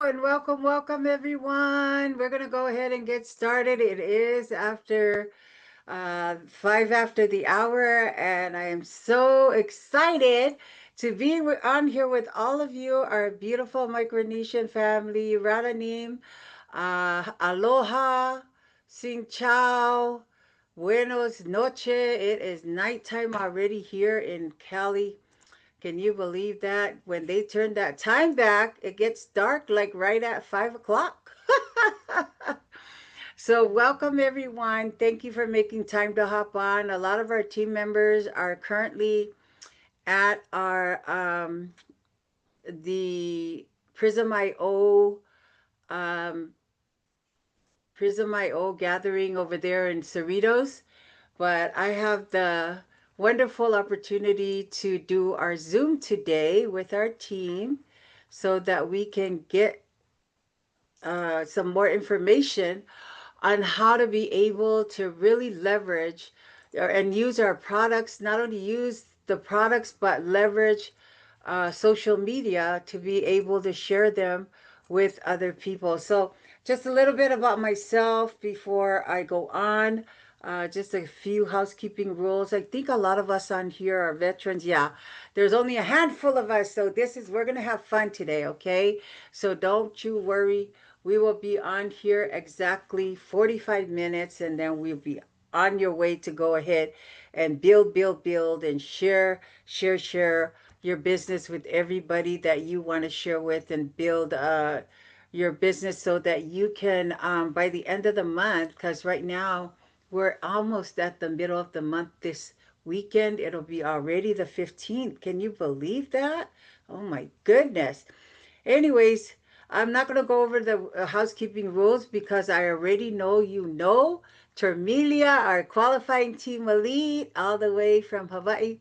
And welcome, welcome everyone. We're going to go ahead and get started. It is after 5 after the hour, and I am so excited to be on here with all of you, our beautiful Micronesian family. Radanim, aloha, sing chao, buenos noches. It is nighttime already here in Cali. Can you believe that? When they turn that time back, it gets dark like right at 5 o'clock. So, welcome everyone. Thank you for making time to hop on. A lot of our team members are currently at our the Prism.io um, Prism.io gathering over there in Cerritos. But I have the wonderful opportunity to do our Zoom today with our team so that we can get some more information on how to be able to really leverage and use our products, not only use the products, but leverage social media to be able to share them with other people. So, just a little bit about myself before I go on. Just a few housekeeping rules. I think a lot of us on here are veterans. Yeah, there's only a handful of us, so we're gonna have fun today, okay? So don't you worry. We will be on here exactly 45 minutes, and then we'll be on your way to go ahead and build, and share your business with everybody that you want to share with, and build your business so that you can, by the end of the month, because right now we're almost at the middle of the month this weekend, it'll be already the 15th. Can you believe that? Oh my goodness. Anyways, I'm not going to go over the housekeeping rules because I already know you know. Termelia, our qualifying team elite, all the way from Hawaii,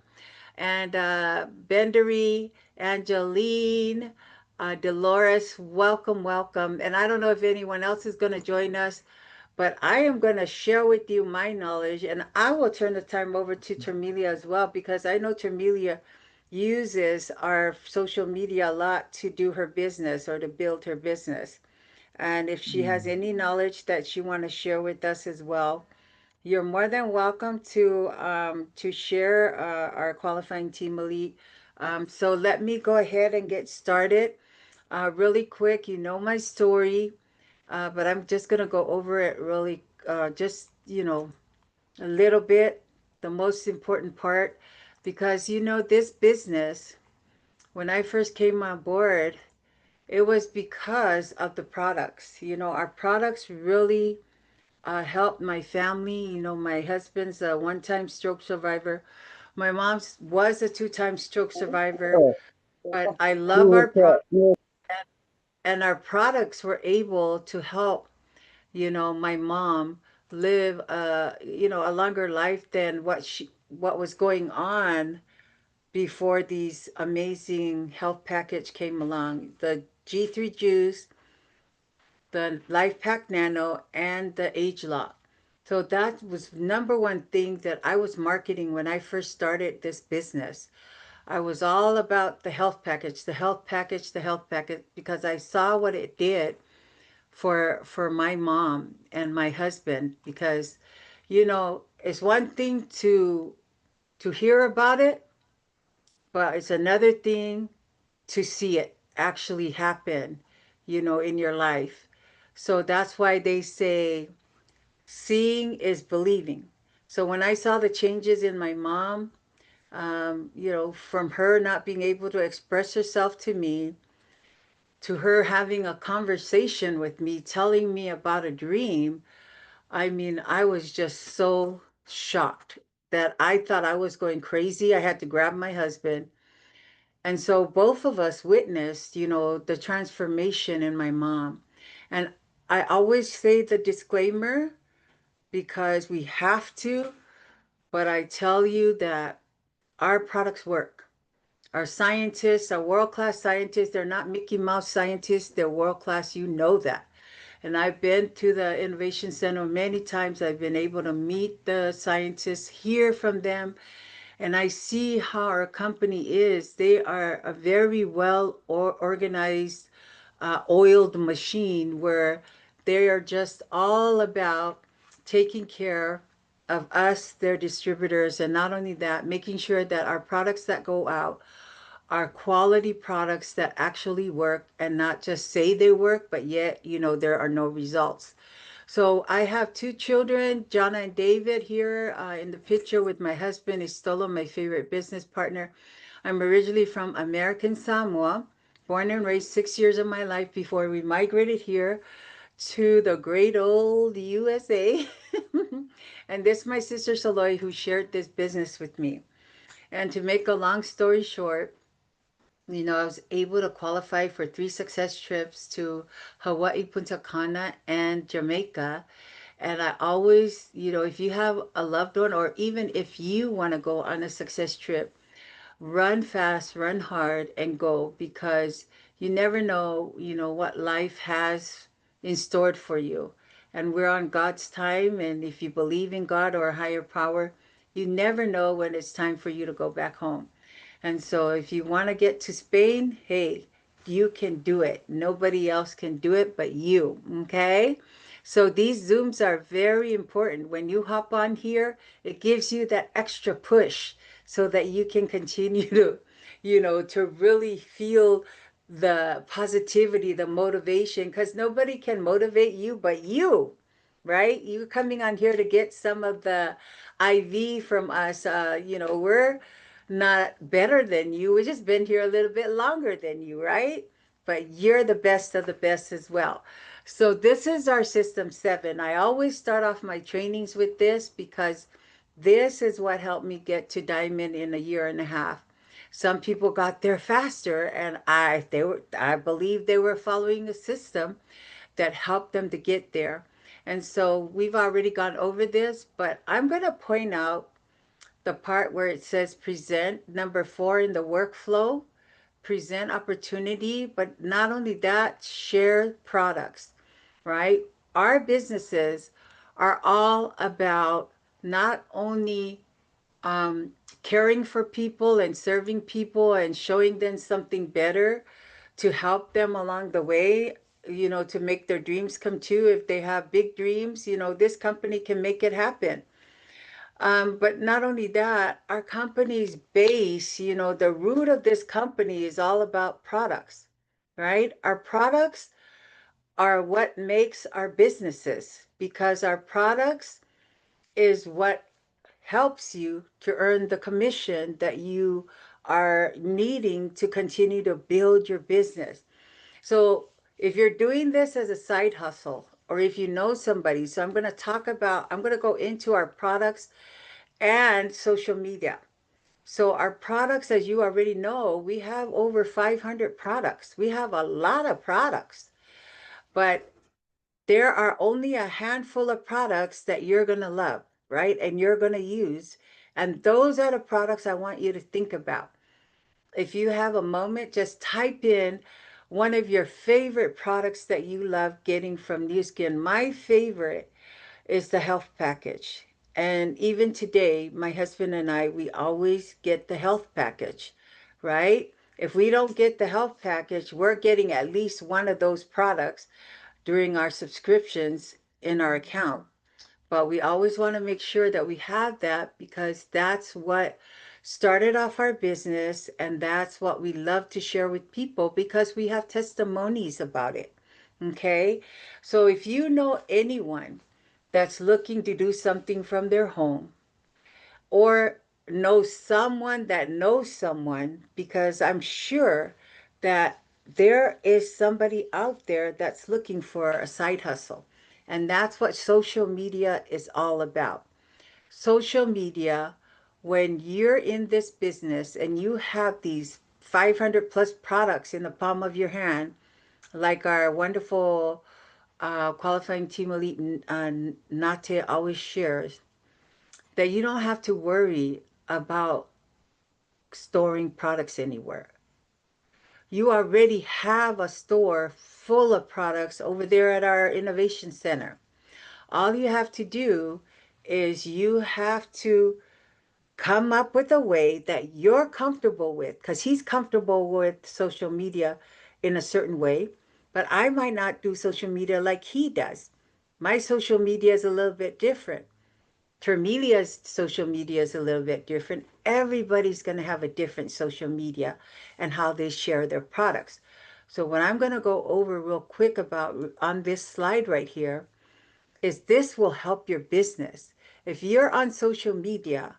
and Bendery, Angeline, Dolores, welcome, welcome. And I don't know if anyone else is going to join us, but I am going to share with you my knowledge, and I will turn the time over to Termelia as well because I know Termelia uses our social media a lot to do her business or to build her business. And if she has Mm. any knowledge that she want to share with us as well, you're more than welcome to share our qualifying team elite. So let me go ahead and get started. Really quick, you know my story, but I'm just gonna go over it really, just a little bit, the most important part, because this business, when I first came on board, it was because of the products. Our products really helped my family. My husband's a one-time stroke survivor. My mom was a two-time stroke survivor, but I love our product, and our products were able to help, my mom live a longer life than what was going on before these amazing health package came along. The G3 juice, the Life Pack Nano, and the Age Lock. So that was number one thing that I was marketing when I first started this business. I was all about the health package, the health package, the health package, because I saw what it did for my mom and my husband. Because it's one thing to hear about it, but it's another thing to see it actually happen, in your life. So that's why they say seeing is believing. So when I saw the changes in my mom, from her not being able to express herself to me, to her having a conversation with me, telling me about a dream, I mean, I was just so shocked that I thought I was going crazy. I had to grab my husband. And so both of us witnessed, the transformation in my mom. And I always say the disclaimer because we have to, but I tell you that our products work. Our scientists are world class scientists. They're not Mickey Mouse scientists, they're world class. You know that. And I've been to the Innovation Center many times. I've been able to meet the scientists, hear from them, and I see how our company is. They are a very well organized, oiled machine where they are just all about taking care of us, their distributors, and not only that, making sure that our products that go out are quality products that actually work and not just say they work, but yet, there are no results. So I have two children, Jana and David, here in the picture with my husband, Istolo, my favorite business partner. I'm originally from American Samoa, born and raised 6 years of my life before we migrated here to the great old USA. And this is my sister Saloy who shared this business with me. And to make a long story short, I was able to qualify for 3 success trips to Hawaii, Punta Cana, and Jamaica. And I always, if you have a loved one, or even if you want to go on a success trip, run fast, run hard, and go, because you never know, what life has in store for you. And we're on God's time. And if you believe in God or a higher power, you never know when it's time for you to go back home. And so if you want to get to Spain, hey, you can do it. Nobody else can do it but you. Okay? So these Zooms are very important. When you hop on here, it gives you that extra push so that you can continue to, to really feel the positivity, the motivation, because nobody can motivate you but you, right? You coming on here to get some of the IV from us. We're not better than you. We've just been here a little bit longer than you, right? But you're the best of the best as well. So this is our system 7. I always start off my trainings with this because this is what helped me get to diamond in a year and a half. Some people got there faster, and I believe they were following a system that helped them to get there. And so we've already gone over this, but I'm going to point out the part where it says present, number 4 in the workflow, present opportunity, but not only that, share products, right? Our businesses are all about not only um, caring for people and serving people and showing them something better to help them along the way, to make their dreams come true. If they have big dreams, this company can make it happen. But not only that, our company's base, the root of this company is all about products, right? Our products are what makes our businesses, because our products is what helps you to earn the commission that you are needing to continue to build your business. So if you're doing this as a side hustle, or if you know somebody, so I'm going to go into our products and social media. So our products, as you already know, we have over 500 products. We have a lot of products, but there are only a handful of products that you're going to love, right? And you're going to use. And those are the products I want you to think about. If you have a moment, just type in one of your favorite products that you love getting from Nu Skin. My favorite is the health package. And even today, my husband and I, we always get the health package, right? If we don't get the health package, we're getting at least one of those products during our subscriptions in our account. But we always want to make sure that we have that, because that's what started off our business, and that's what we love to share with people because we have testimonies about it. Okay? So if you know anyone that's looking to do something from their home, or know someone that knows someone, because I'm sure that there is somebody out there that's looking for a side hustle. And that's what social media is all about. Social media, when you're in this business and you have these 500 plus products in the palm of your hand, like our wonderful qualifying team elite Nate always shares, that you don't have to worry about storing products anywhere. You already have a store full of products over there at our innovation center. All you have to do is you have to come up with a way that you're comfortable with, because he's comfortable with social media in a certain way. but I might not do social media like he does. My social media is a little bit different. Termelia's social media is a little bit different. Everybody's going to have a different social media and how they share their products. So what I'm going to go over real quick about on this slide right here is this will help your business. If you're on social media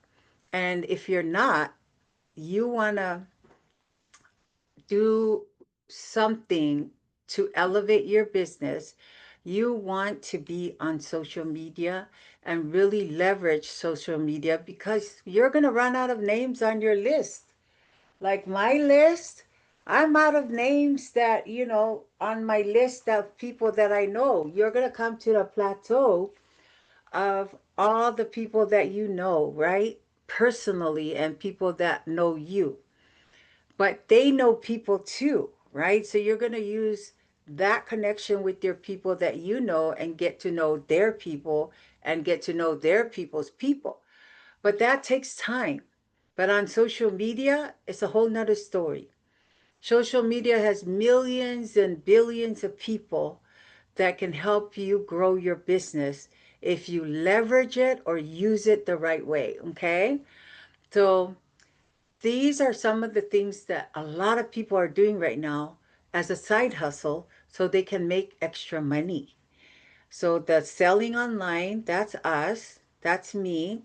and if you're not, you want to do something to elevate your business, you want to be on social media and really leverage social media because you're going to run out of names on your list. Like my list, I'm out of names that, on my list of people that I know. You're going to come to the plateau of all the people that you know, right? Personally, and people that know you, but they know people too, right? So you're going to use that connection with your people that you know and get to know their people and get to know their people's people. But that takes time. But on social media, it's a whole nother story. Social media has millions and billions of people that can help you grow your business if you leverage it or use it the right way. Okay. So these are some of the things that a lot of people are doing right now as a side hustle so they can make extra money. So the selling online, that's us, that's me.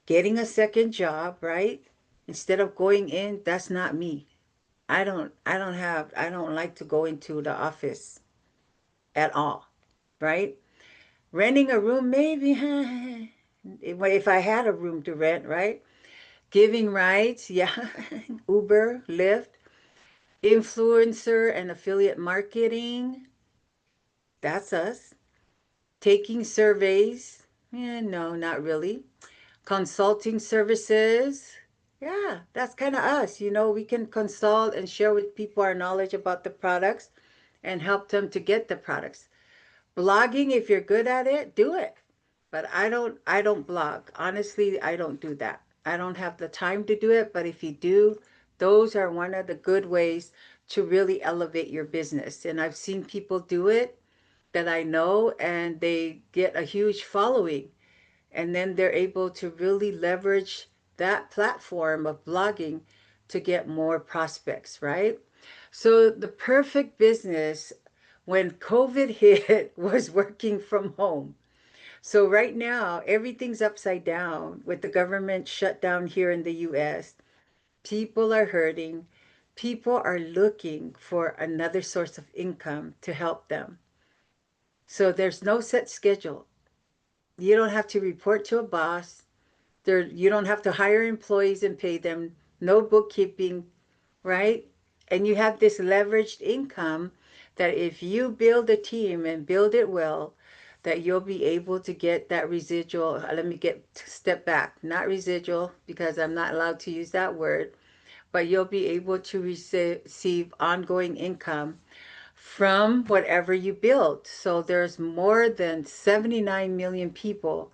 Getting a second job, right? Instead of going in, that's not me. I don't like to go into the office at all, right? Renting a room, maybe, if I had a room to rent, right? Giving rides, yeah, Uber, Lyft, influencer and affiliate marketing, that's us. Taking surveys, no, not really. Consulting services, yeah, that's kind of us. We can consult and share with people our knowledge about the products and help them to get the products. Blogging, if you're good at it, do it. But I don't blog. Honestly, I don't do that. I don't have the time to do it, but if you do, those are one of the good ways to really elevate your business. And I've seen people do it that I know and they get a huge following, and then they're able to really leverage that platform of blogging to get more prospects, right? So the perfect business when COVID hit was working from home. So right now, everything's upside down with the government shut down here in the US. People are hurting. People are looking for another source of income to help them. So there's no set schedule. You don't have to report to a boss. You don't have to hire employees and pay them. No bookkeeping, right? And you have this leveraged income that if you build a team and build it well, that you'll be able to get that residual. Let me get step back, not residual because I'm not allowed to use that word, but you'll be able to receive ongoing income from whatever you build. So there's more than 79 million people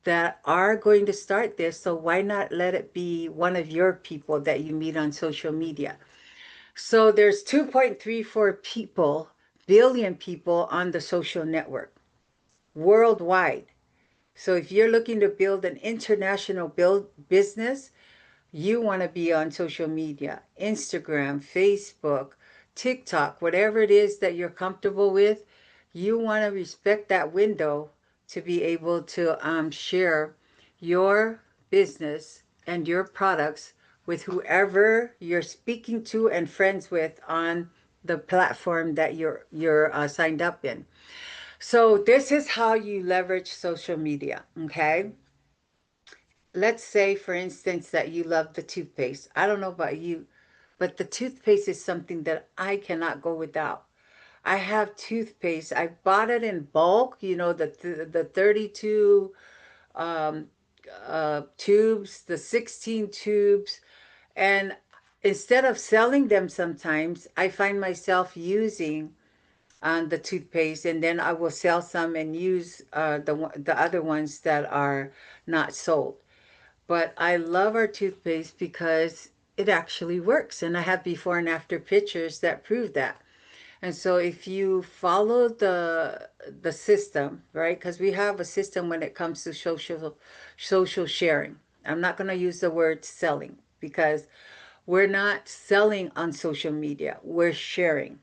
that are going to start this. So why not let it be one of your people that you meet on social media? So there's 2.34 billion people on the social network worldwide. So if you're looking to build an international business, you want to be on social media, Instagram, Facebook, TikTok, whatever it is that you're comfortable with. You want to respect that window to be able to share your business and your products with whoever you're speaking to and friends with on the platform that you're signed up in. So this is how you leverage social media. Okay, let's say, for instance, that you love the toothpaste. I don't know about you, but the toothpaste is something that I cannot go without. I have toothpaste. I bought it in bulk, the 32 um, tubes, the 16 tubes. And instead of selling them sometimes, I find myself using the toothpaste, and then I will sell some and use the other ones that are not sold. But I love our toothpaste because it actually works. And I have before and after pictures that prove that. And so if you follow the system, right? Because we have a system when it comes to social sharing. I'm not going to use the word selling because we're not selling on social media. We're sharing.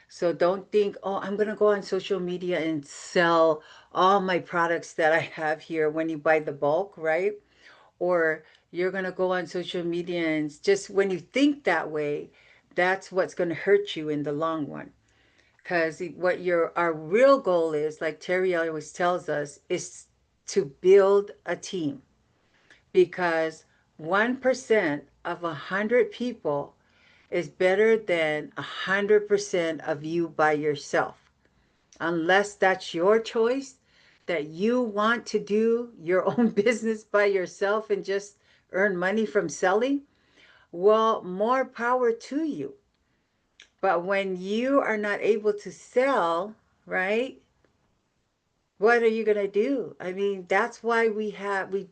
So don't think, oh, I'm going to go on social media and sell all my products that I have here when you buy the bulk, right? Or you're going to go on social media and just when you think that way, that's what's going to hurt you in the long run. Because what our real goal is, like Terry always tells us, is to build a team. Because 1% of 100 people is better than 100% of you by yourself. Unless that's your choice, that you want to do your own business by yourself and just earn money from selling, well, more power to you. But when you are not able to sell, right? What are you going to do? I mean, that's why we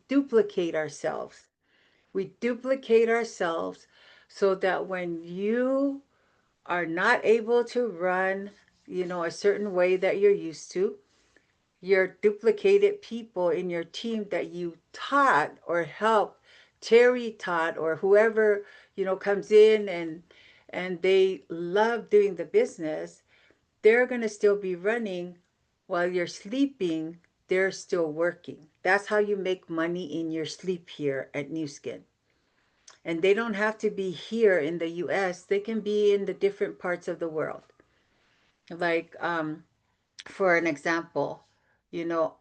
duplicate ourselves. We duplicate ourselves so that when you are not able to run, a certain way that you're used to, your duplicated people in your team that you taught or helped, Terry taught, or whoever, comes in and they love doing the business, they're going to still be running while you're sleeping. They're still working. That's how you make money in your sleep here at Nu Skin. And they don't have to be here in the US. They can be in the different parts of the world. Like, for an example,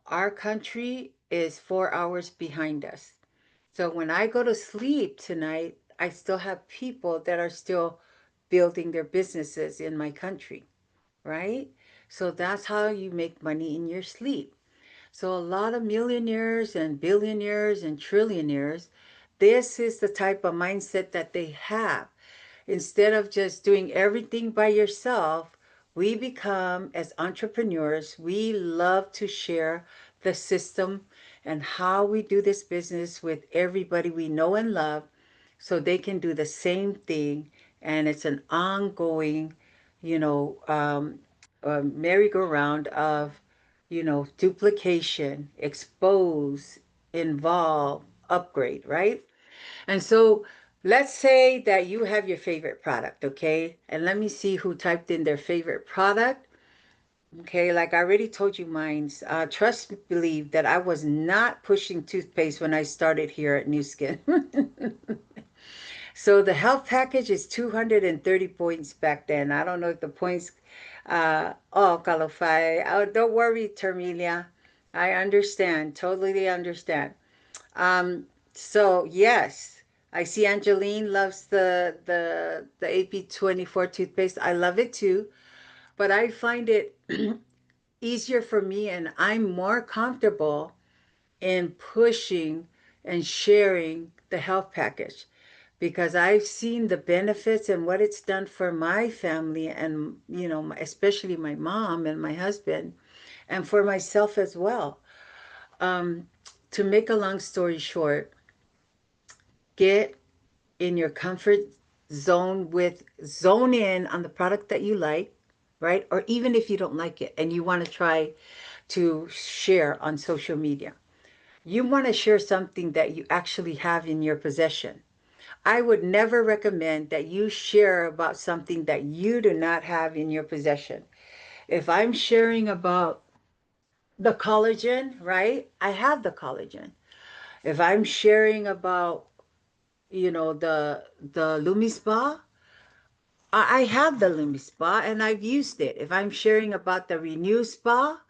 our country is 4 hours behind us. So when I go to sleep tonight, I still have people that are still building their businesses in my country, right? So that's how you make money in your sleep. So a lot of millionaires and billionaires and trillionaires, this is the type of mindset that they have. Instead of just doing everything by yourself, we become, as entrepreneurs, we love to share the system and how we do this business with everybody we know and love so they can do the same thing. And it's an ongoing, you know, um, merry-go-round of, duplication, expose, involve, upgrade, right? And so let's say that you have your favorite product, okay? And let me see who typed in their favorite product. Okay, like I already told you mine's. Trust believe that I was not pushing toothpaste when I started here at Nu Skin. So the health package is 230 points back then. I don't know if the points, Kalofai. Oh, don't worry, Termilia. I understand, totally understand. So yes, I see Angeline loves the AP24 toothpaste. I love it too, but I find it easier for me and I'm more comfortable in pushing and sharing the health package because I've seen the benefits and what it's done for my family and especially my mom and my husband and for myself as well. Um, to make a long story short, get in your comfort zone with zone in on the product that you like, right? Or even if you don't like it and you want to try to share on social media, you want to share something that you actually have in your possession. I would never recommend that you share about something that you do not have in your possession. If I'm sharing about the collagen, right? I have the collagen. If I'm sharing about, the LumiSpa, I have the LumiSpa and I've used it. If I'm sharing about the Renew Spa,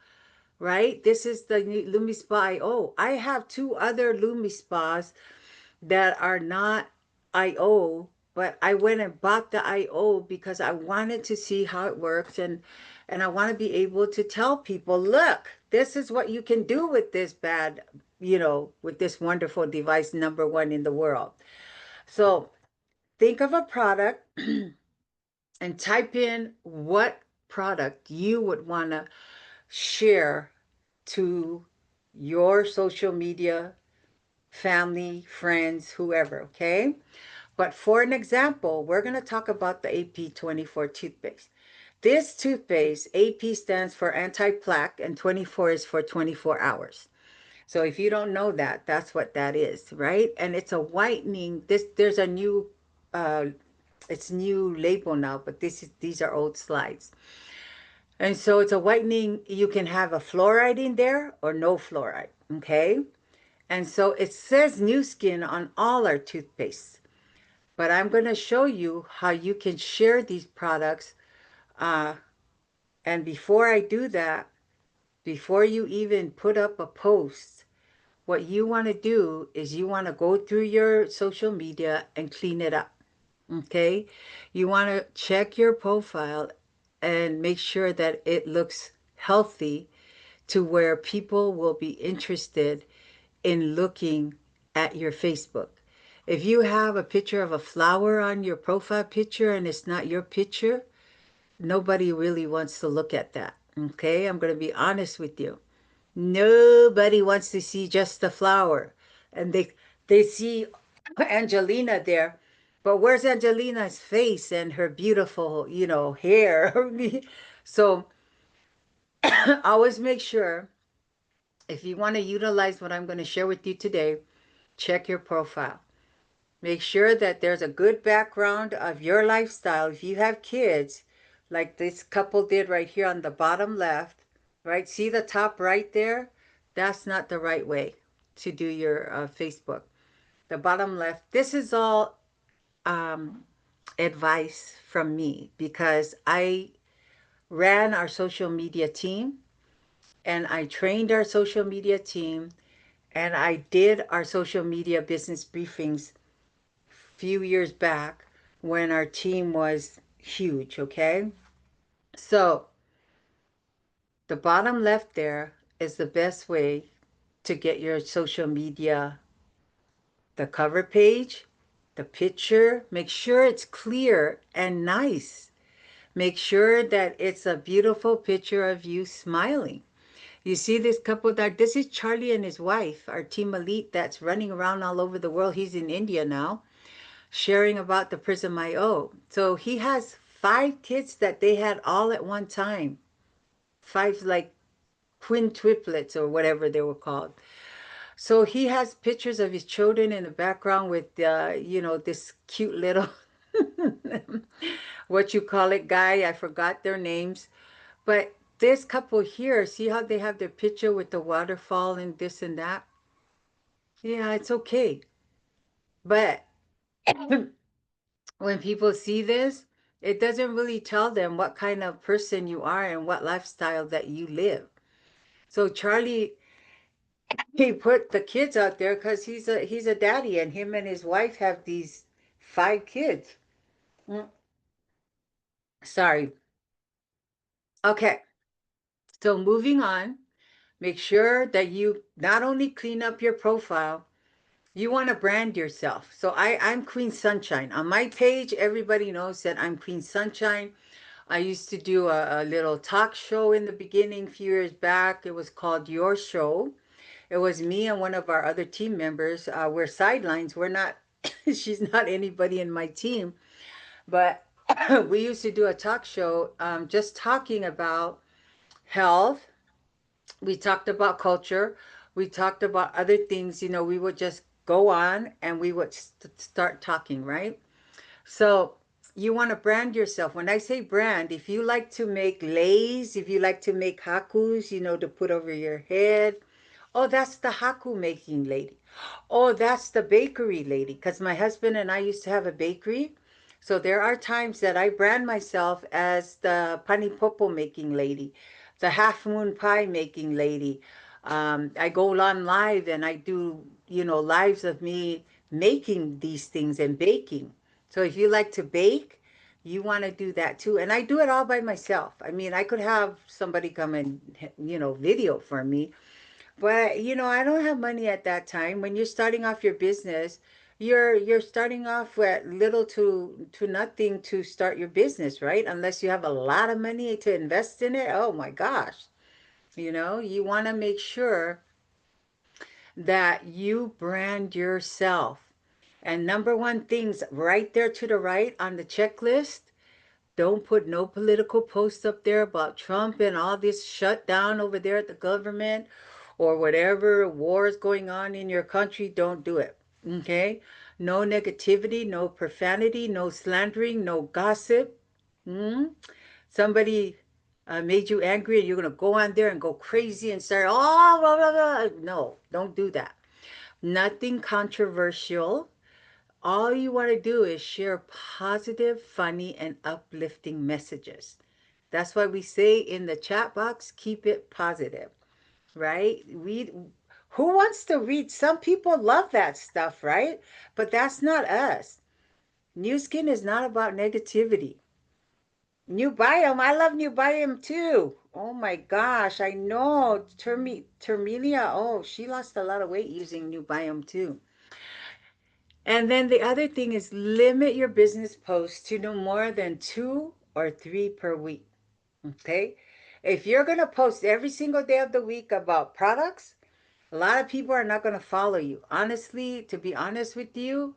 right? This is the new LumiSpa IO. I have two other LumiSpas that are not IO, but I went and bought the IO because I wanted to see how it works and I want to be able to tell people, look, this is what you can do with this with this wonderful device, number one in the world. So think of a product and type in what product you would want to share to your social media, family, friends, whoever, okay? But for an example, we're going to talk about the AP24 toothpaste. This toothpaste, AP stands for anti-plaque and 24 is for 24 hours. So if you don't know that, that's what that is, right? And it's a whitening. There's a new uh it's new label now, but these are old slides. And so it's a whitening. You can have a fluoride in there or no fluoride, okay? And so it says New Skin on all our toothpastes. But I'm going to show you how you can share these products. Uh, and before I do that, before you even put up a post, what you want to do is you want to go through your social media and clean it up. Okay? You want to check your profile and make sure that it looks healthy to where people will be interested in looking at your Facebook. If you have a picture of a flower on your profile picture and it's not your picture, nobody really wants to look at that. Okay? I'm going to be honest with you. Nobody wants to see just the flower. And they see Angelina there. But where's Angelina's face and her beautiful, hair? So always make sure if you want to utilize what I'm going to share with you today, check your profile. Make sure that there's a good background of your lifestyle. If you have kids, like this couple did right here on the bottom left, right? See the top right there? That's not the right way to do your Facebook. The bottom left, this is all um, advice from me because I ran our social media team and I trained our social media team and I did our social media business briefings few years back when our team was huge, okay? So the bottom left there is the best way to get your social media, the cover page, the picture. Make sure it's clear and nice. Make sure that it's a beautiful picture of you smiling. You see this couple that this is Charlie and his wife, our team elite that's running around all over the world. He's in India now, sharing about the Prism IO. So he has 5 kids that they had all at one time. 5 like twin triplets or whatever they were called. So he has pictures of his children in the background with this cute little what you call it guy. I forgot their names. But this couple here, see how they have their picture with the waterfall and this and that? Yeah, it's okay. But when people see this, it doesn't really tell them what kind of person you are and what lifestyle that you live. So Charlie, he put the kids out there because he's a daddy, and him and his wife have these 5 kids. Mm, sorry. Okay. So moving on, make sure that you not only clean up your profile, you want to brand yourself. So I'm Queen Sunshine. On my page, everybody knows that I'm Queen Sunshine. I used to do a little talk show in the beginning, a few years back. It was called Your Show. It was me and one of our other team members. We're sidelines. We're not, she's not anybody in my team, but we used to do a talk show just talking about health. We talked about culture. We talked about other things. We would just go on and we would start talking, right? So you want to brand yourself. When I say brand, if you like to make leis, if you like to make hakus, to put over your head, oh, that's the haku making lady. Oh, that's the bakery lady. Because my husband and I used to have a bakery. So there are times that I brand myself as the panipopo making lady, the half moon pie making lady. I go on live and I do, lives of me making these things and baking. So if you like to bake, you want to do that too. And I do it all by myself. I mean, I could have somebody come and, video for me, but I don't have money at that time. When you're starting off your business, you're starting off with little to nothing to start your business, right? Unless you have a lot of money to invest in it. Oh my gosh. You want to make sure that you brand yourself. And number one things right there to the right on the checklist, Don't put no political posts up there about Trump and all this shutdown over there at the government or whatever wars going on in your country. Don't do it. Okay? No negativity, no profanity, no slandering, no gossip. Hmm? Somebody made you angry and you're going to go on there and go crazy and start, oh, blah, blah, blah. No, don't do that. Nothing controversial. All you want to do is share positive, funny, and uplifting messages. That's why we say in the chat box, keep it positive, right? Who wants to read? Some people love that stuff, right? But that's not us. New Skin is not about negativity. New Biome, I love New Biome too. Oh my gosh, I know. Termelia, oh, she lost a lot of weight using New Biome too. And then the other thing is limit your business posts to no more than 2 or 3 per week. Okay. If you're going to post every single day of the week about products, a lot of people are not going to follow you. Honestly, to be honest with you,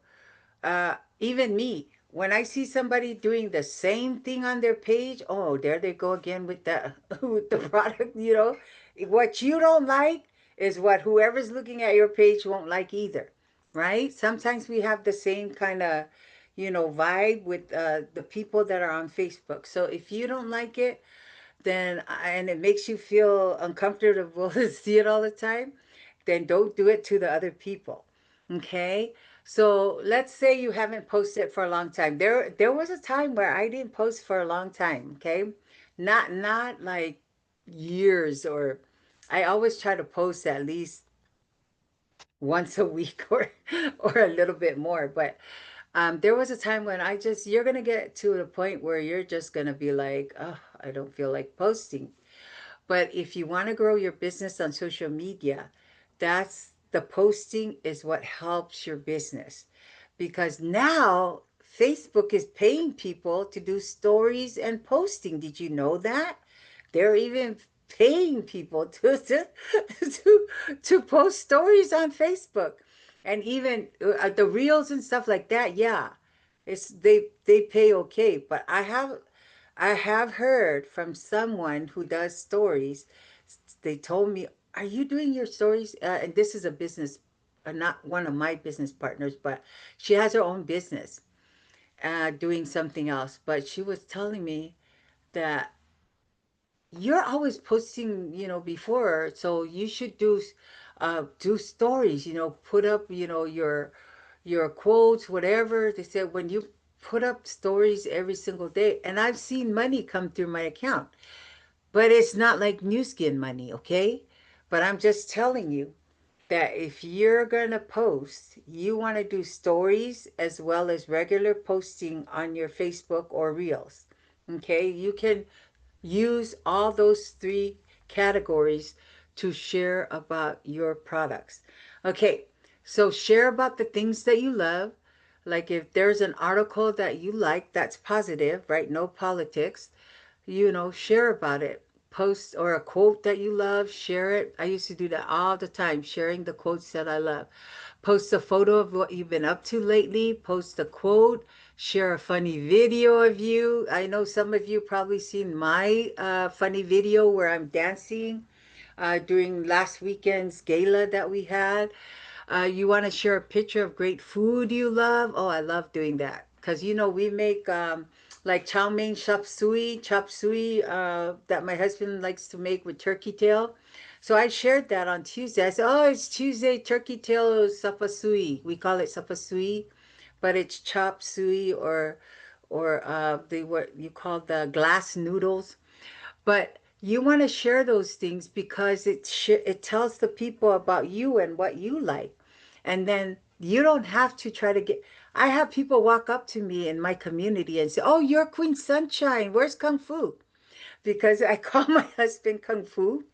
even me, when I see somebody doing the same thing on their page, oh, there they go again with the with the product. What you don't like is what whoever's looking at your page won't like either, right? Sometimes we have the same kind of, vibe with the people that are on Facebook. So if you don't like it, then and it makes you feel uncomfortable to see it all the time, then don't do it to the other people. Okay? So let's say you haven't posted for a long time. There was a time where I didn't post for a long time, okay? Not like years, or I always try to post at least once a week or a little bit more, but there was a time when you're gonna get to the point where you're just gonna be like, oh, I don't feel like posting. But if you want to grow your business on social media, that's the posting is what helps your business. Because now Facebook is paying people to do stories and posting. Did you know that? They're even paying people to post stories on Facebook. And even the reels and stuff like that, yeah. They pay okay, but I have heard from someone who does stories. They told me, "Are you doing your stories?" And this is a business, not one of my business partners, but she has her own business, doing something else. But she was telling me that you're always posting, before, so you should do stories. Put up, your quotes, whatever. They said when you put up stories every single day, and I've seen money come through my account, but it's not like New Skin money, okay? But I'm just telling you that if you're gonna post, you want to do stories as well as regular posting on your Facebook or Reels. Okay, you can use all those 3 categories to share about your products. Okay, so share about the things that you love. Like if there's an article that you like that's positive, right? No politics, share about it. Post or a quote that you love, share it. I used to do that all the time, sharing the quotes that I love. Post a photo of what you've been up to lately, post a quote, share a funny video of you. I know some of you probably seen my funny video where I'm dancing during last weekend's gala that we had. You want to share a picture of great food you love. Oh, I love doing that because we make like chow mein chop suey that my husband likes to make with turkey tail. So I shared that on Tuesday. I said, "Oh, it's Tuesday, turkey tail sapasui. We call it sapasui, but it's chop suey or the what you call the glass noodles." But you want to share those things because it tells the people about you and what you like. And then you don't have to try to get. I have people walk up to me in my community and say, "Oh, you're Queen Sunshine. Where's Kung Fu?" Because I call my husband Kung Fu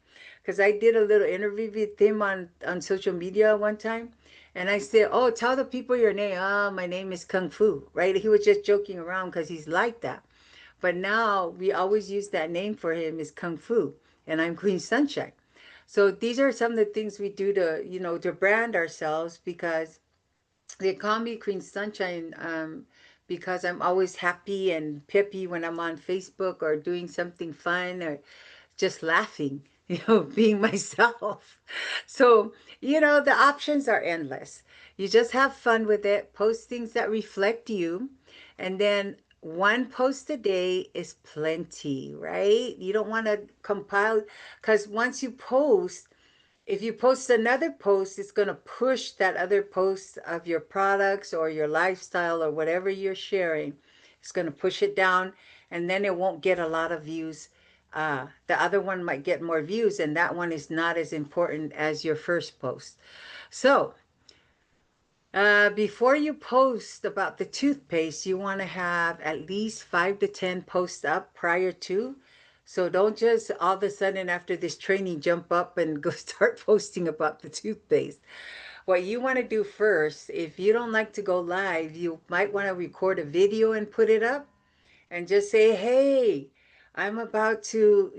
because I did a little interview with him on social media one time. And I said, "Oh, tell the people your name." "Oh, my name is Kung Fu," right? He was just joking around because he's like that. But now we always use that name for him is Kung Fu, and I'm Queen Sunshine. So these are some of the things we do to brand ourselves because they call me Queen Sunshine because I'm always happy and peppy when I'm on Facebook or doing something fun or just laughing, being myself. So, the options are endless. You just have fun with it, post things that reflect you, and then one post a day is plenty, right? You don't want to compile, because once you post, if you post another post, it's going to push that other post of your products or your lifestyle or whatever you're sharing. It's going to push it down, and then it won't get a lot of views. The other one might get more views, and that one is not as important as your first post. So, before you post about the toothpaste, you want to have at least 5 to 10 posts up prior to. So don't just all of a sudden after this training jump up and go start posting about the toothpaste. What you want to do first, if you don't like to go live, you might want to record a video and put it up and just say, hey, I'm about to,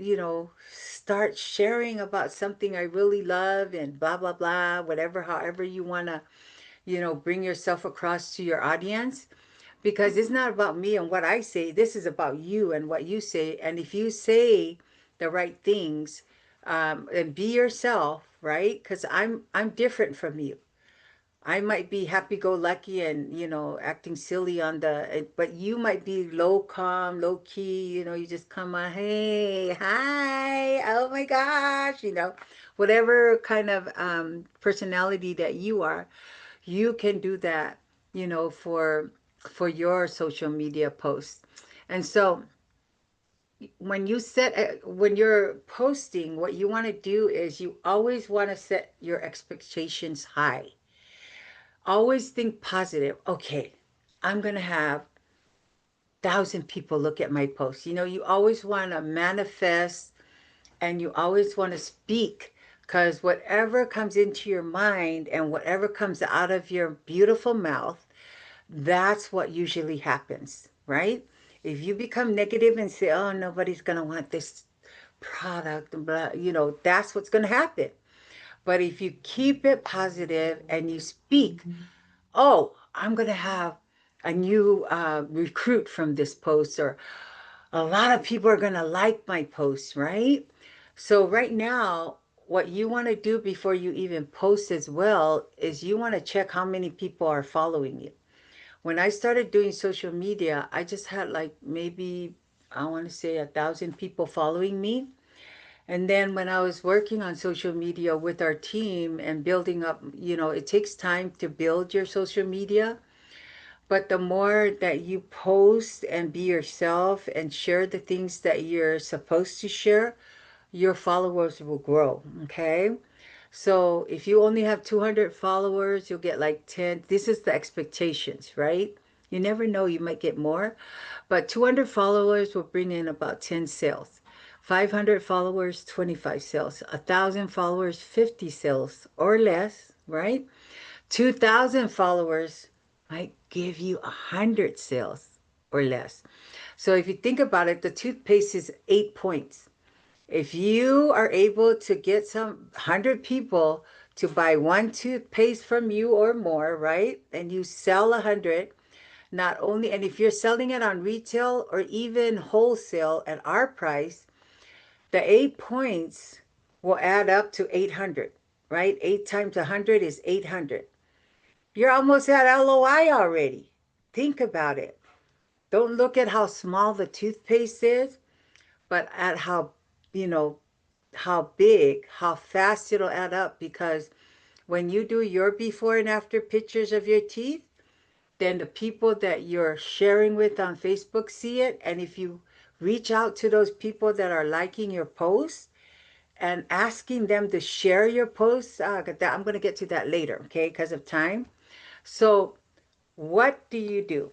start sharing about something I really love and blah, blah, blah, whatever, however you want to bring yourself across to your audience, because it's not about me and what I say. This is about you and what you say. And if you say the right things, and be yourself, right? Because I'm different from you. I might be happy go lucky and, acting silly on but you might be low calm, low key, you just come on, hey, hi, oh my gosh, whatever kind of personality that you are, you can do that, for your social media posts. And so when you're posting, what you want to do is you always want to set your expectations high. Always think positive. Okay, I'm going to have 1,000 people look at my post. You always want to manifest, and you always want to speak, because whatever comes into your mind and whatever comes out of your beautiful mouth, that's what usually happens, right? If you become negative and say, oh, nobody's going to want this product, blah, that's what's going to happen. But if you keep it positive and you speak, oh, I'm going to have a new recruit from this post, or a lot of people are going to like my post, right? So, right now, what you want to do before you even post as well is you want to check how many people are following you. When I started doing social media, I just had like maybe, I want to say 1,000 people following me. And then when I was working on social media with our team and building up, it takes time to build your social media. But the more that you post and be yourself and share the things that you're supposed to share, your followers will grow. Okay. So if you only have 200 followers, you'll get like 10. This is the expectations, right? You never know, you might get more, but 200 followers will bring in about 10 sales. 500 followers, 25 sales. 1,000 followers, 50 sales or less, right? 2,000 followers might give you 100 sales or less. So if you think about it, the toothpaste is 8 points. If you are able to get some 100 people to buy one toothpaste from you or more, right? And you sell 100, not only, and if you're selling it on retail or even wholesale at our price, the 8 points will add up to 800, right? 8 times 100 is 800. You're almost at LOI already. Think about it. Don't look at how small the toothpaste is, but at you know, how big, how fast it'll add up, because when you do your before and after pictures of your teeth, then the people that you're sharing with on Facebook see it. And if you reach out to those people that are liking your posts and asking them to share your posts, I'm going to get to that later, okay, because of time. So, what do you do?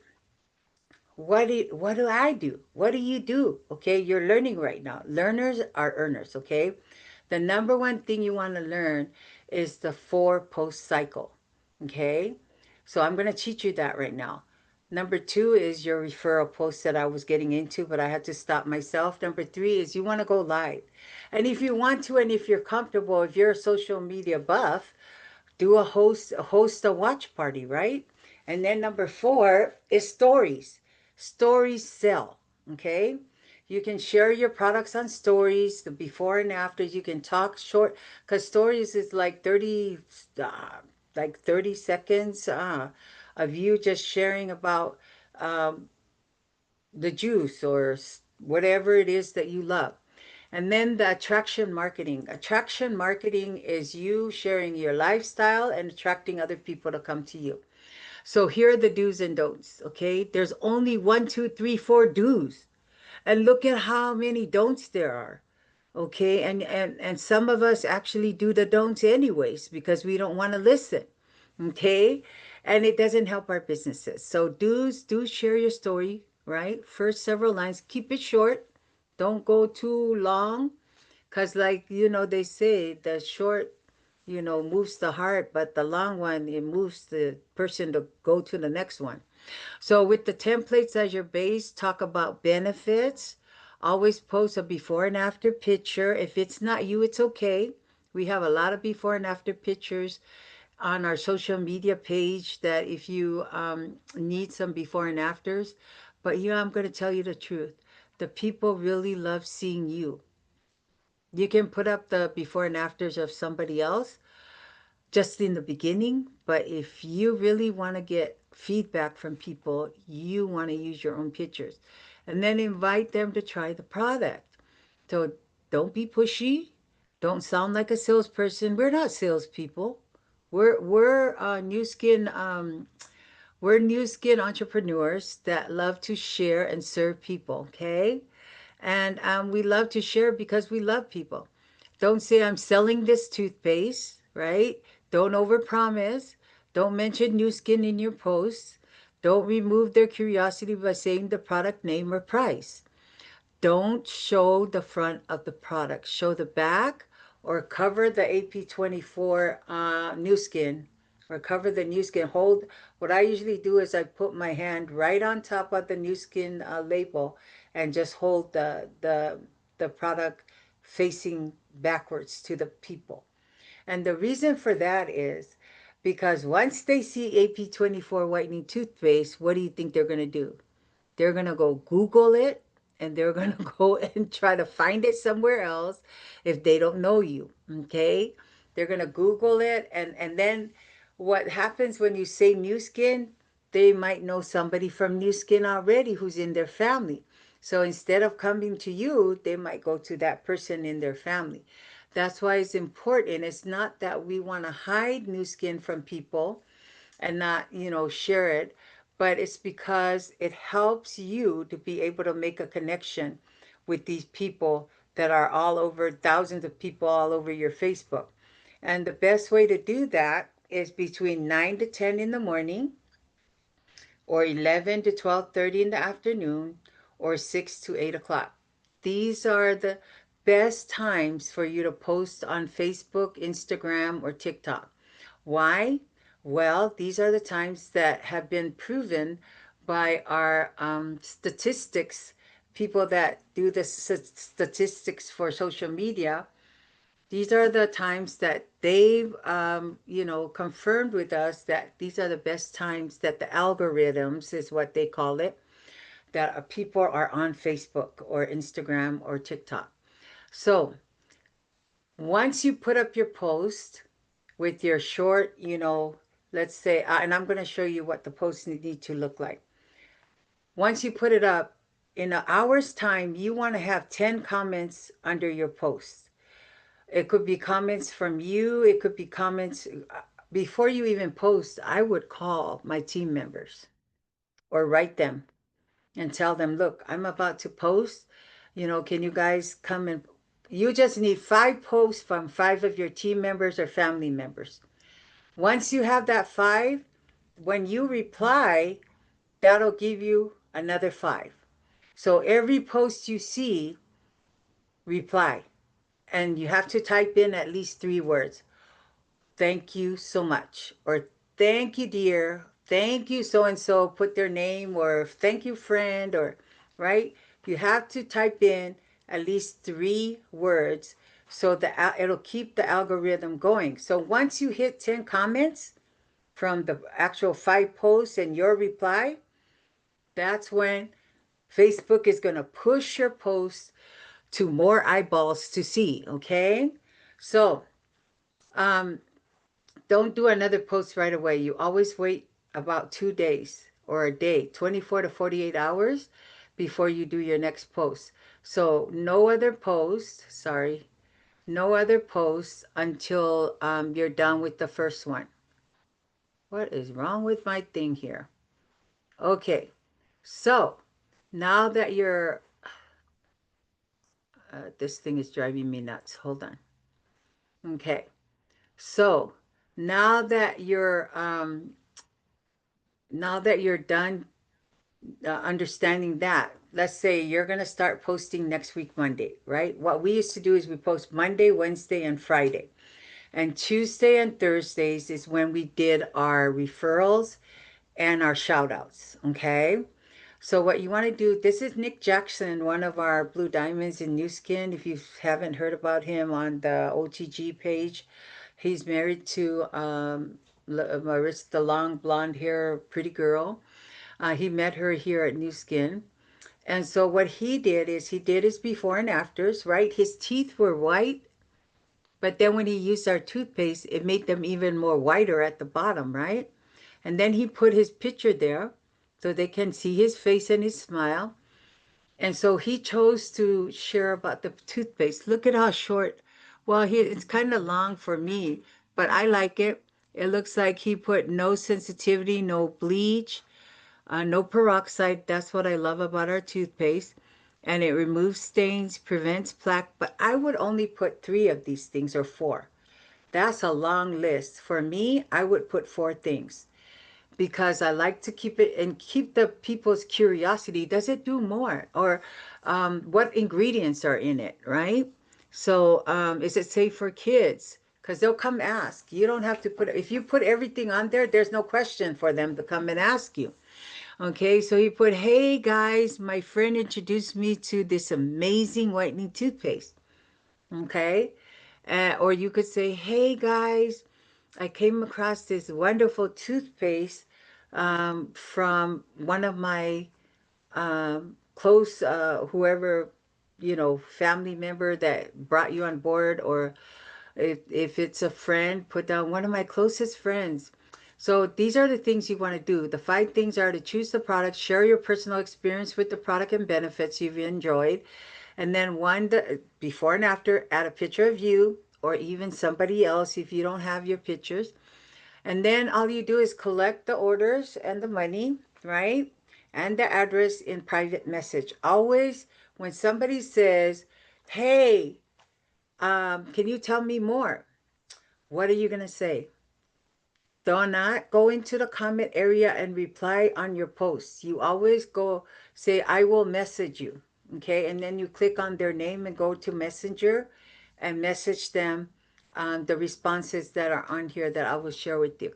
What do I do? What do you do? Okay, you're learning right now. Learners are earners, okay? The number one thing you want to learn is the 4 post cycle. Okay? So I'm going to teach you that right now. Number 2 is your referral post that I was getting into, but I had to stop myself. Number 3 is you want to go live. And if you want to, and if you're comfortable, if you're a social media buff, do a host a watch party, right? And then number 4 is stories. Stories sell. Okay. You can share your products on stories, the before and afters. You can talk short, because stories is uh, like 30 seconds of you just sharing about um, the juice or whatever it is that you love. And then the attraction marketing. Attraction marketing is you sharing your lifestyle and attracting other people to come to you. So here are the do's and don'ts. Okay. There's only one, two, three, four do's. And look at how many don'ts there are. Okay. And some of us actually do the don'ts anyways because we don't want to listen. Okay. And it doesn't help our businesses. So do share your story, right? First several lines, keep it short. Don't go too long. Cause like, they say the short, moves the heart, but the long one, it moves the person to go to the next one. So with the templates as your base, talk about benefits. Always post a before and after picture. If it's not you, it's okay. We have a lot of before and after pictures on our social media page that if you need some before and afters. But I'm going to tell you the truth. The people really love seeing you. You can put up the before and afters of somebody else just in the beginning, but if you really want to get feedback from people, you want to use your own pictures and then invite them to try the product. So don't be pushy. Don't sound like a salesperson. We're not salespeople. We're new skin entrepreneurs that love to share and serve people. Okay, and we love to share because we love people. Don't say I'm selling this toothpaste, right? Don't overpromise. Don't mention new skin in your posts. Don't remove their curiosity by saying the product name or price. Don't show the front of the product. Show the back or cover the AP24 new skin or cover the new skin. Hold. What I usually do is I put my hand right on top of the new skin label and just hold the product facing backwards to the people. And the reason for that is because once they see AP24 whitening toothpaste, what do you think they're going to do? They're going to go Google it and they're going to go and try to find it somewhere else if they don't know you. Okay. They're going to Google it. And then what happens when you say new skin, they might know somebody from new skin already who's in their family. So instead of coming to you, they might go to that person in their family. That's why it's important. It's not that we want to hide new skin from people and not, share it. But it's because it helps you to be able to make a connection with these people that are all over, thousands of people all over your Facebook. And the best way to do that is between 9 to 10 in the morning or 11 to 12:30 in the afternoon or 6 to 8 o'clock. These are the best times for you to post on Facebook, Instagram, or TikTok. Why? Well, these are the times that have been proven by our statistics, people that do the statistics for social media. These are the times that they've, confirmed with us that these are the best times that the algorithms is what they call it, that people are on Facebook or Instagram or TikTok. So once you put up your post with your short, let's say, and I'm going to show you what the posts need to look like. Once you put it up, in an hour's time, you want to have 10 comments under your post. It could be comments from you. It could be comments before you even post. I would call my team members or write them and tell them, look, I'm about to post. Can you guys come and you just need 5 posts from 5 of your team members or family members. Once you have that 5, when you reply, that'll give you another 5. So every post you see, reply. And you have to type in at least 3 words. Thank you so much. Or thank you, dear. Thank you, so and so. Put their name or thank you, friend, or right. You have to type in at least 3 words so that it'll keep the algorithm going. So once you hit 10 comments, from the actual 5 posts and your reply, that's when Facebook is going to push your post to more eyeballs to see. Okay. So, um, don't do another post right away. You always wait about 2 days or a day, 24 to 48 hours before you do your next post. So, no other post, sorry, no other posts until you're done with the first one. What is wrong with my thing here? Okay, so now that you're, this thing is driving me nuts. Hold on. Okay, so now that you're, done understanding that, let's say you're going to start posting next week, Monday, right? What we used to do is we post Monday, Wednesday, and Friday. And Tuesday and Thursdays is when we did our referrals and our shout outs. Okay. So what you want to do, this is Nick Jackson, one of our Blue Diamonds in Nu Skin. If you haven't heard about him on the OTG page, he's married to Marissa, the long blonde hair pretty girl. He met her here at Nu Skin. And so what he did is he did his before and afters, right? His teeth were white, but then when he used our toothpaste, it made them even more whiter at the bottom, right? And then he put his picture there so they can see his face and his smile. And so he chose to share about the toothpaste. Look at how short. Well, it's kind of long for me, but I like it. It looks like he put no sensitivity, no bleach, no peroxide. That's what I love about our toothpaste. And it removes stains, prevents plaque. But I would only put 3 of these things or 4. That's a long list. For me, I would put 4 things because I like to keep it and keep the people's curiosity. Does it do more? Or what ingredients are in it, right? So is it safe for kids? Because they'll come ask. You don't have to put, if you put everything on there, there's no question for them to come and ask you. Okay, so you put, hey guys, my friend introduced me to this amazing whitening toothpaste. Okay, or you could say, hey guys, I came across this wonderful toothpaste from one of my close, whoever, family member that brought you on board, or if it's a friend, put down one of my closest friends. So these are the things you want to do. The 5 things are to choose the product, share your personal experience with the product and benefits you've enjoyed, and then one before and after, add a picture of you or even somebody else if you don't have your pictures. And then all you do is collect the orders and the money, right? And the address in private message. Always when somebody says, hey, can you tell me more? What are you going to say? Do not go into the comment area and reply on your posts. You always go say, I will message you. Okay. And then you click on their name and go to Messenger and message them the responses that are on here that I will share with you.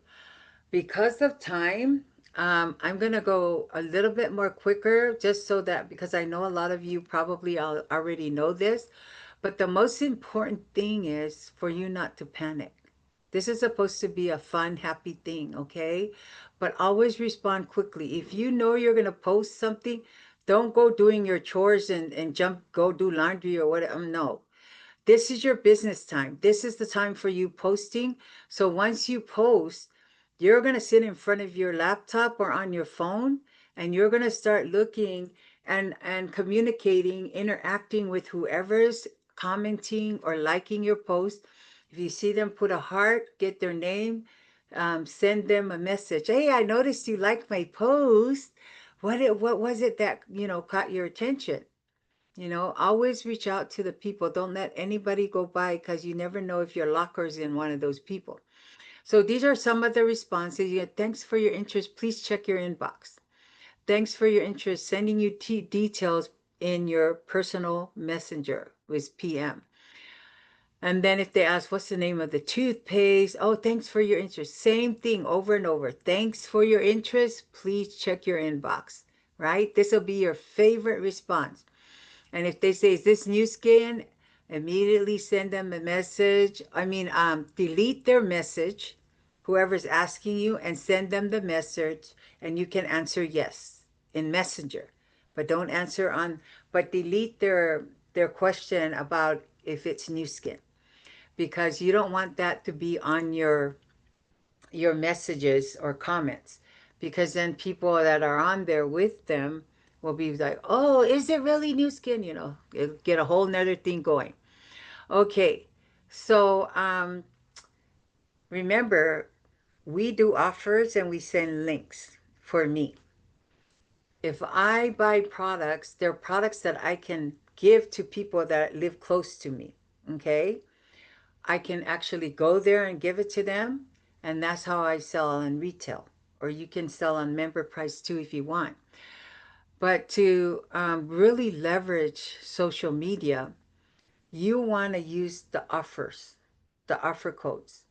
Because of time, I'm going to go a little bit more quicker just so that because I know a lot of you probably already know this, but the most important thing is for you not to panic. This is supposed to be a fun, happy thing, okay? But always respond quickly. If you know you're going to post something, don't go doing your chores and go do laundry or whatever. No, this is your business time. This is the time for you posting. So once you post, you're going to sit in front of your laptop or on your phone and you're going to start looking and communicating, interacting with whoever's commenting or liking your post. If you see them, put a heart, get their name, send them a message. Hey, I noticed you liked my post. What was it that, caught your attention? Always reach out to the people. Don't let anybody go by because you never know if your locker's in one of those people. So these are some of the responses. Thanks for your interest. Please check your inbox. Thanks for your interest. Sending you details in your personal messenger with PM. And then if they ask, what's the name of the toothpaste? Oh, thanks for your interest. Same thing over and over. Thanks for your interest. Please check your inbox, right? This will be your favorite response. And if they say, is this Nu Skin? Immediately send them a message. Delete their message, whoever's asking you, and send them the message, and you can answer yes in Messenger. But don't answer on, but delete their question about if it's Nu Skin, because you don't want that to be on your messages or comments, because then people that are on there with them will be like, oh, is it really Nu Skin? It'll get a whole nother thing going. Okay, so remember, we do offers and we send links. For me, if I buy products, they're products that I can give to people that live close to me. Okay, I can actually go there and give it to them, and that's how I sell on retail. Or you can sell on member price too if you want. But to really leverage social media, you want to use the offers, the offer codes,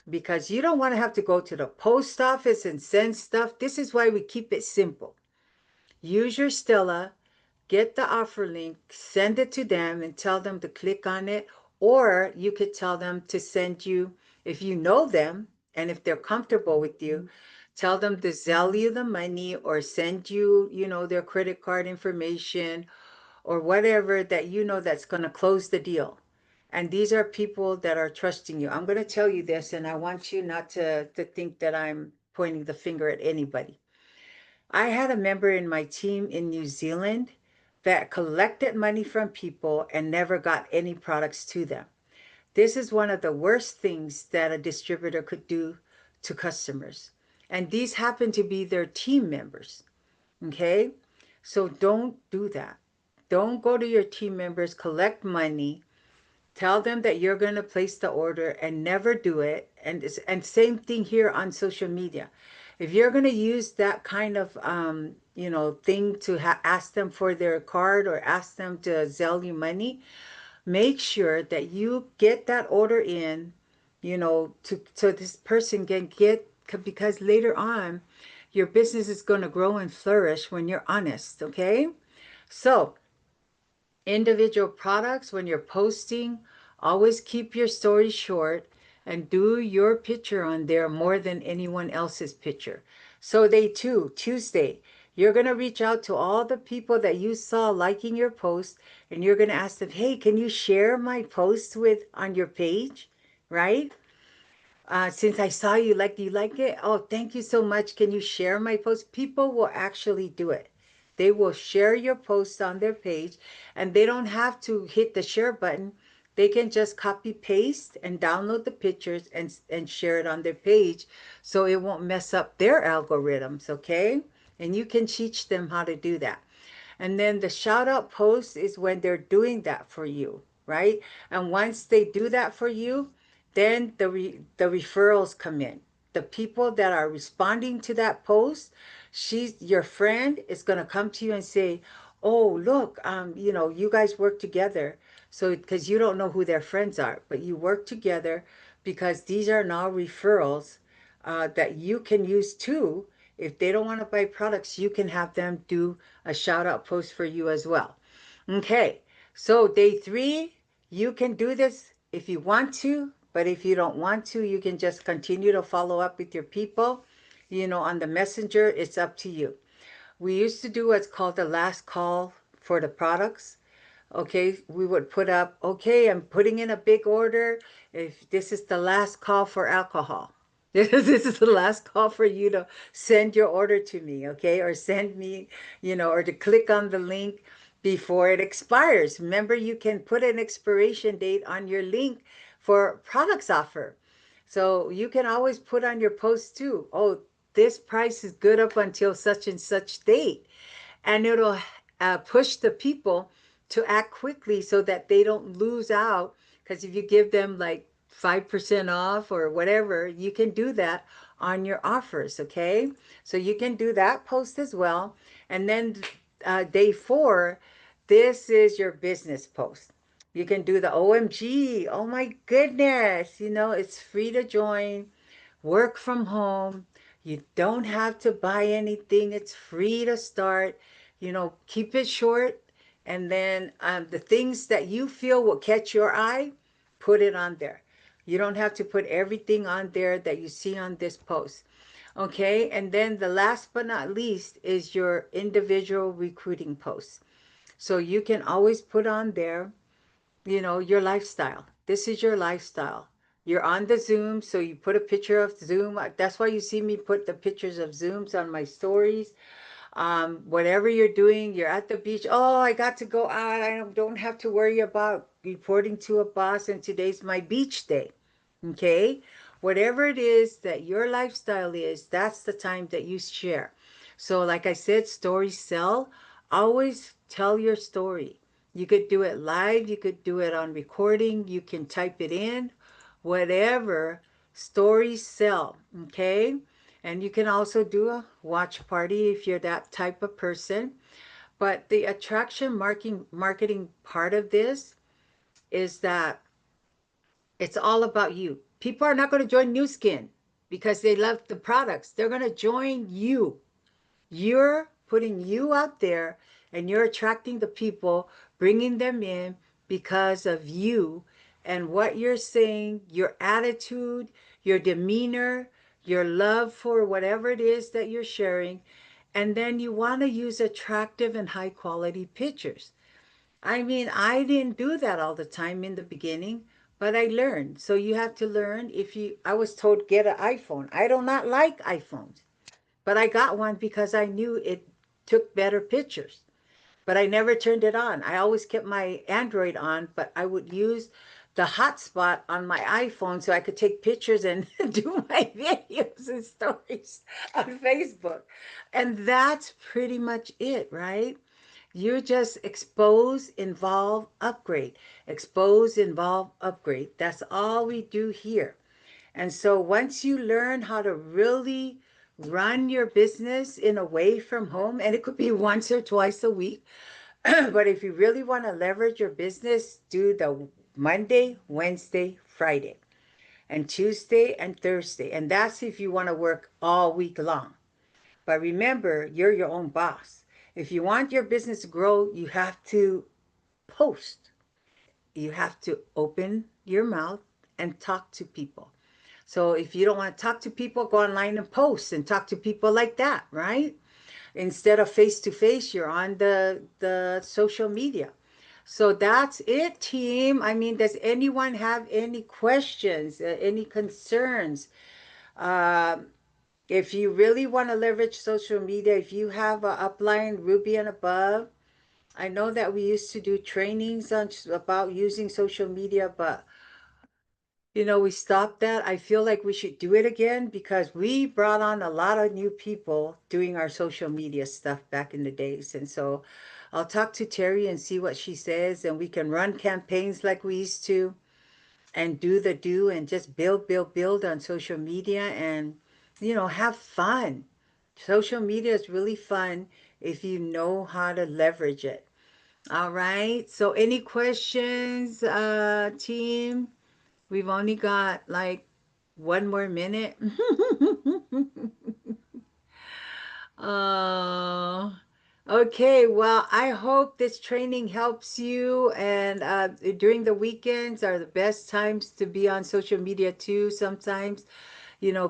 because you don't want to have to go to the post office and send stuff. This is why we keep it simple. Use your Stella, get the offer link, send it to them, and tell them to click on it. Or you could tell them to send you, if you know them and if they're comfortable with you, tell them to Zelle you the money or send you, their credit card information or whatever that that's going to close the deal. And these are people that are trusting you. I'm going to tell you this, and I want you not to think that I'm pointing the finger at anybody. I had a member in my team in New Zealand that collected money from people and never got any products to them. This is one of the worst things that a distributor could do to customers. And these happen to be their team members. Okay? So don't do that. Don't go to your team members, collect money, tell them that you're going to place the order and never do it. And same thing here on social media. If you're going to use that kind of thing to ask them for their card or ask them to Zelle you money, make sure that you get that order in, to so this person can get, because later on your business is going to grow and flourish when you're honest. Okay, so individual products, when you're posting, always keep your story short and do your picture on there more than anyone else's picture. So day two, Tuesday, you're going to reach out to all the people that you saw liking your post, and you're going to ask them, hey, can you share my post with on your page, right? Since I saw you like it. Oh, thank you so much. Can you share my post? People will actually do it. They will share your post on their page, and they don't have to hit the share button. They can just copy paste and download the pictures and share it on their page, so it won't mess up their algorithms. Okay, and you can teach them how to do that. And then the shout out post is when they're doing that for you, right? And once they do that for you, then the referrals come in. The people that are responding to that post, your friend is going to come to you and say, "Oh, look, you guys work together." So because you don't know who their friends are, but you work together because these are now referrals that you can use too. If they don't want to buy products, you can have them do a shout out post for you as well. Okay, so day three, you can do this if you want to, but if you don't want to, you can just continue to follow up with your people, on the messenger. It's up to you. We used to do what's called the last call for the products. Okay, we would put up, okay, I'm putting in a big order. If this is the last call for alcohol, this is the last call for you to send your order to me, okay, or send me, or to click on the link before it expires. Remember, you can put an expiration date on your link for products offer. So you can always put on your post too, oh, this price is good up until such and such date, and it'll push the people to act quickly so that they don't lose out. Because if you give them like 5% off or whatever, you can do that on your offers. Okay, so you can do that post as well. And then day four, this is your business post. You can do the OMG, oh my goodness, it's free to join, work from home. You don't have to buy anything. It's free to start. Keep it short. And then the things that you feel will catch your eye, put it on there. You don't have to put everything on there that you see on this post. Okay, and then the last but not least is your individual recruiting posts. So you can always put on there, your lifestyle. This is your lifestyle. You're on the Zoom, so you put a picture of Zoom. That's why you see me put the pictures of Zooms on my stories. Whatever you're doing, you're at the beach. Oh, I got to go out. I don't have to worry about reporting to a boss, and today's my beach day. Okay? Whatever it is that your lifestyle is, that's the time that you share. So, like I said, stories sell. Always tell your story. You could do it live, you could do it on recording, you can type it in, whatever. Stories sell. Okay? And you can also do a watch party if you're that type of person. But the attraction marketing part of this is that it's all about you. People are not going to join New Skin because they love the products. They're going to join you. You're putting you out there and you're attracting the people, bringing them in because of you and what you're saying, your attitude, your demeanor, your love for whatever it is that you're sharing. And then you want to use attractive and high quality pictures. I mean, I didn't do that all the time in the beginning, but I learned. So you have to learn. I was told get an iPhone. I do not like iPhones, but I got one because I knew it took better pictures. But I never turned it on. I always kept my Android on, but I would use the hotspot on my iPhone so I could take pictures and do my videos and stories on Facebook. And that's pretty much it, right? You just expose, involve, upgrade. Expose, involve, upgrade. That's all we do here. And so once you learn how to really run your business in away from home, and it could be once or twice a week, but if you really want to leverage your business, do the Monday, Wednesday, Friday, and Tuesday and Thursday. And that's if you want to work all week long. But remember, you're your own boss. If you want your business to grow, you have to post. You have to open your mouth and talk to people. So if you don't want to talk to people, go online and post and talk to people like that, right? Instead of face to face, you're on the social media. So that's it, team. I mean, does anyone have any questions, any concerns? Um, if you really want to leverage social media, if you have a upline Ruby and above, I know that we used to do trainings on about using social media, but we stopped that. I feel like we should do it again because we brought on a lot of new people doing our social media stuff back in the days. And so I'll talk to Terry and see what she says, and we can run campaigns like we used to and do and just build on social media and, have fun. Social media is really fun if you know how to leverage it. All right. So any questions, team? We've only got like one more minute. Oh, okay. Well, I hope this training helps you. And during the weekends are the best times to be on social media too. Sometimes,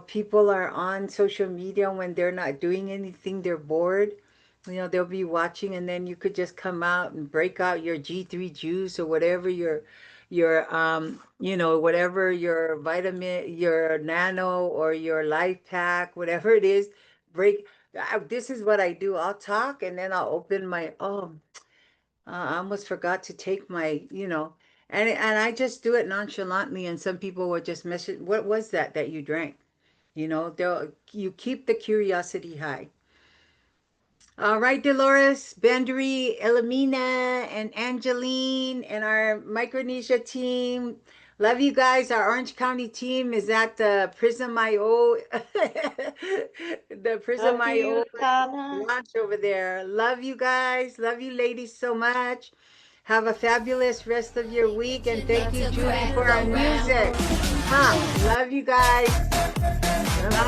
people are on social media when they're not doing anything, they're bored. They'll be watching, and then you could just come out and break out your G3 juice or whatever whatever your vitamin, your nano or your life pack, whatever it is, break. This is what I do. I'll talk and then I'll open my, I almost forgot to take my, and I just do it nonchalantly. And some people will just message, what was that you drank? You keep the curiosity high. All right, Dolores, Bandri, Elamina, and Angeline, and our Micronesia team. Love you guys. Our Orange County team is at the Prism IO, the Prism Love you, IO Donna. launch over there. Love you guys. Love you ladies so much. Have a fabulous rest of your week. And thank you, Julie, for our music. Love you guys. Bye.